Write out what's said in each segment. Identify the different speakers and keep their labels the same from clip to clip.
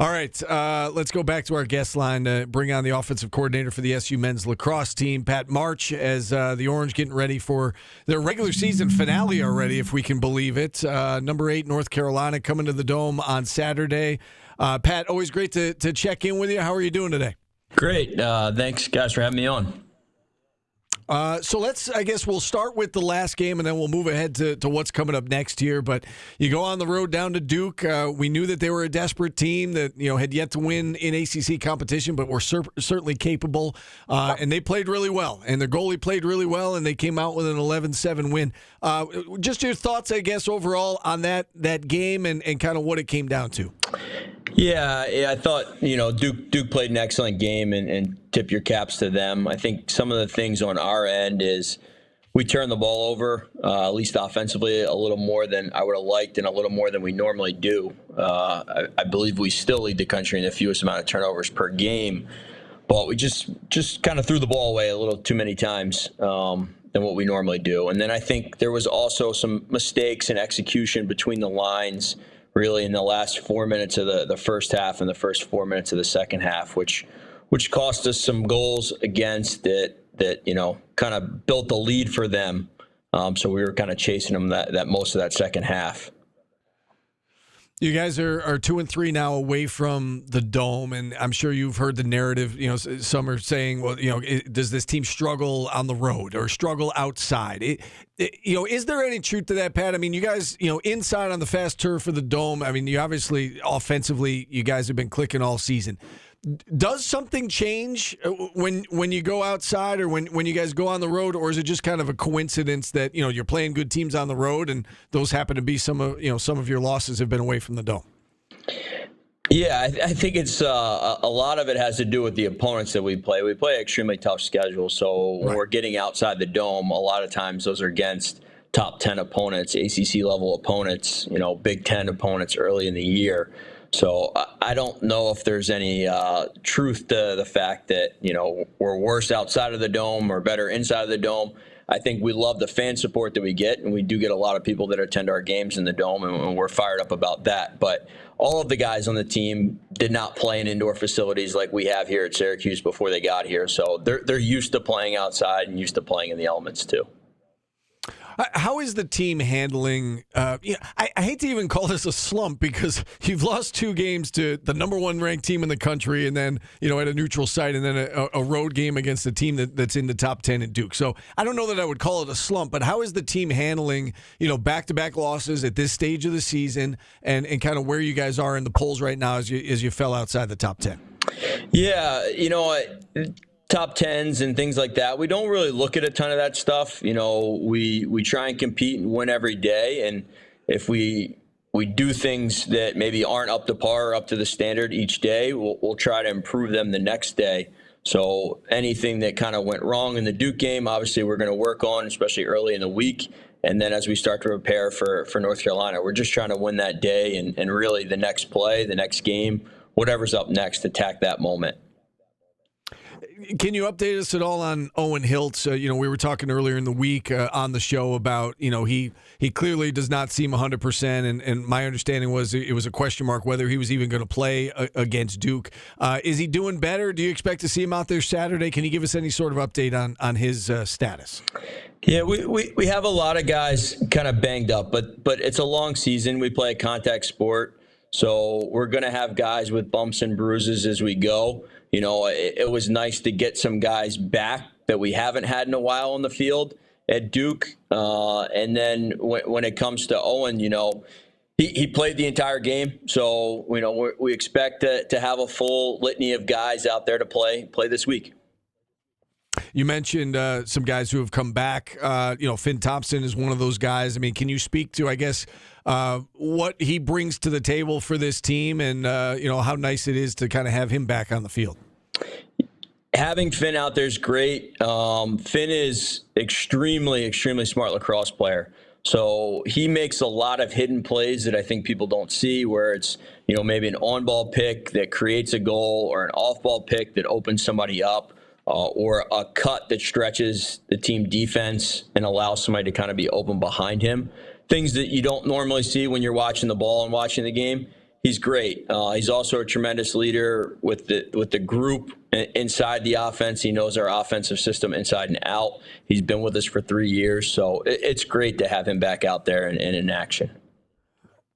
Speaker 1: All right, let's go back to our guest line. Bring on the offensive coordinator for the SU men's lacrosse team, Pat March, as the Orange getting ready for their regular season finale already, if we can believe it. Number 8, North Carolina, coming to the Dome on Saturday. Pat, always great to check in with you. How are you doing today?
Speaker 2: Great. Thanks, guys, for having me on.
Speaker 1: So we'll start with the last game, and then we'll move ahead to what's coming up next year. But you go on the road down to Duke. We knew that they were a desperate team that had yet to win in ACC competition, but were certainly capable. And they played really well, and their goalie played really well, and they came out with an 11-7 win. Just your thoughts, I guess, overall on that game and kind of what it came down to.
Speaker 2: Yeah, I thought, Duke played an excellent game and tip your caps to them. I think some of the things on our end is we turned the ball over, at least offensively, a little more than I would have liked and a little more than we normally do. I believe we still lead the country in the fewest amount of turnovers per game, but we just kind of threw the ball away a little too many times than what we normally do. And then I think there was also some mistakes in execution between the lines really in the last 4 minutes of the first half and the first 4 minutes of the second half, which cost us some goals against it that kind of built the lead for them. So we were kind of chasing them that most of that second half.
Speaker 1: You guys are 2-3 now away from the Dome, and I'm sure you've heard the narrative. Some are saying, well, does this team struggle on the road or struggle outside? Is there any truth to that, Pat? I mean, you guys, inside on the fast turf for the Dome, I mean, you obviously offensively, you guys have been clicking all season. Does something change when you go outside or when you guys go on the road, or is it just kind of a coincidence that you're playing good teams on the road and those happen to be some of your losses have been away from the Dome?
Speaker 2: Yeah, I think it's a lot of it has to do with the opponents that we play. We play an extremely tough schedule, so when we're getting outside the Dome, a lot of times those are against top 10 opponents, ACC level opponents, Big Ten opponents early in the year. So I don't know if there's any truth to the fact that, we're worse outside of the Dome or better inside of the Dome. I think we love the fan support that we get, and we do get a lot of people that attend our games in the Dome, and we're fired up about that. But all of the guys on the team did not play in indoor facilities like we have here at Syracuse before they got here. So they're used to playing outside and used to playing in the elements too.
Speaker 1: How is the team handling? I hate to even call this a slump because you've lost 2 games to the number 1 ranked team in the country, and then at a neutral site, and then a road game against a team that's in the top 10 at Duke. So I don't know that I would call it a slump, but how is the team handling back-to-back losses at this stage of the season, and kind of where you guys are in the polls right now as you fell outside the top 10?
Speaker 2: Yeah, top 10s and things like that. We don't really look at a ton of that stuff. We try and compete and win every day. And if we do things that maybe aren't up to par or up to the standard each day, we'll try to improve them the next day. So anything that kind of went wrong in the Duke game, obviously we're going to work on, especially early in the week. And then as we start to prepare for North Carolina, we're just trying to win that day and really the next play, the next game, whatever's up next, attack that moment.
Speaker 1: Can you update us at all on Owen Hiltz? We were talking earlier in the week on the show about, he clearly does not seem 100%, and my understanding was it was a question mark whether he was even going to play against Duke. Is he doing better? Do you expect to see him out there Saturday? Can you give us any sort of update on his status?
Speaker 2: Yeah, we have a lot of guys kind of banged up, but it's a long season. We play a contact sport, so we're going to have guys with bumps and bruises as we go. It was nice to get some guys back that we haven't had in a while on the field at Duke. And then when it comes to Owen, he played the entire game. So, we expect to have a full litany of guys out there to play this week.
Speaker 1: You mentioned some guys who have come back. Finn Thompson is one of those guys. I mean, can you speak to, I guess, what he brings to the table for this team and, how nice it is to kind of have him back on the field?
Speaker 2: Having Finn out there is great. Finn is extremely, extremely smart lacrosse player. So he makes a lot of hidden plays that I think people don't see, where it's, maybe an on-ball pick that creates a goal or an off-ball pick that opens somebody up. Or a cut that stretches the team defense and allows somebody to kind of be open behind him. Things that you don't normally see when you're watching the ball and watching the game. He's great. He's also a tremendous leader with the group inside the offense. He knows our offensive system inside and out. He's been with us for 3 years, so it's great to have him back out there and in action.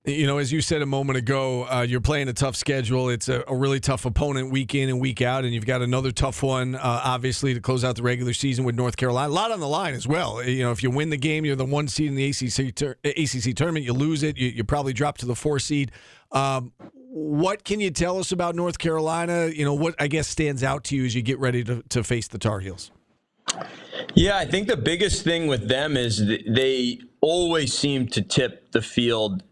Speaker 1: You know, as you said a moment ago, you're playing a tough schedule. It's a really tough opponent week in and week out, and you've got another tough one, obviously, to close out the regular season with North Carolina. A lot on the line as well. You know, if you win the game, you're the 1 seed in the ACC tournament. You lose it, you probably drop to the 4 seed. What can you tell us about North Carolina? You know, what I guess stands out to you as you get ready to face the Tar Heels?
Speaker 2: Yeah, I think the biggest thing with them is they always seem to tip the field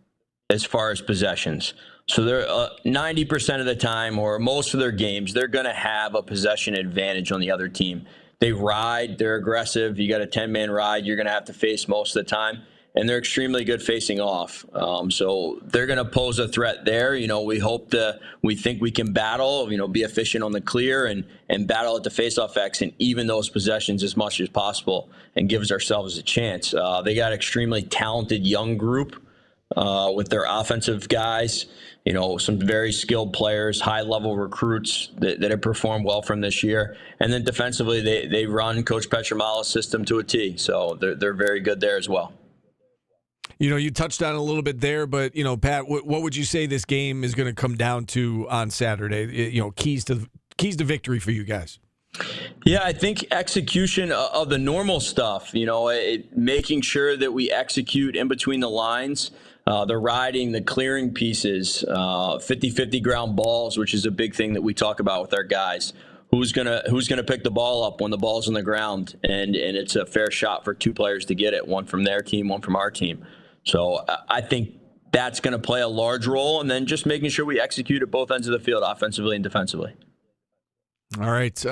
Speaker 2: as far as possessions. So they're 90% of the time, or most of their games, they're going to have a possession advantage on the other team. They ride, they're aggressive. You got a 10-man ride you're going to have to face most of the time, and they're extremely good facing off. So they're going to pose a threat there. You know, we think we can battle, you know, be efficient on the clear and battle at the faceoff X and even those possessions as much as possible and give ourselves a chance. They got an extremely talented young group. With their offensive guys, you know, some very skilled players, high-level recruits that have performed well from this year. And then defensively, they run Coach Petramala's system to a T, so they're very good there as well.
Speaker 1: You know, you touched on it a little bit there, but, you know, Pat, what would you say this game is going to come down to on Saturday? You know, keys to victory for you guys.
Speaker 2: Yeah, I think execution of the normal stuff, you know, making sure that we execute in between the lines, the riding, the clearing pieces, 50-50 ground balls, which is a big thing that we talk about with our guys. Who's gonna pick the ball up when the ball's on the ground, and it's a fair shot for 2 players to get it, one from their team, one from our team. So I think that's going to play a large role, and then just making sure we execute at both ends of the field, offensively and defensively.
Speaker 1: All right.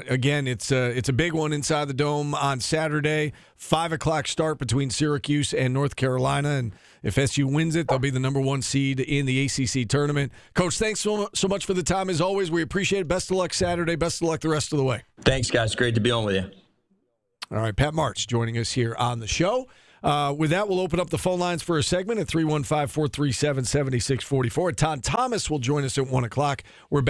Speaker 1: Again, it's a big one inside the Dome on Saturday. 5:00 start between Syracuse and North Carolina. And if SU wins it, they'll be the number 1 seed in the ACC tournament. Coach, thanks so much for the time as always. We appreciate it. Best of luck Saturday. Best of luck the rest of the way.
Speaker 2: Thanks, guys. Great to be on with you.
Speaker 1: All right. Pat March joining us here on the show. With that, we'll open up the phone lines for a segment at 315-437-7644. Todd Thomas will join us at 1 o'clock. We're back.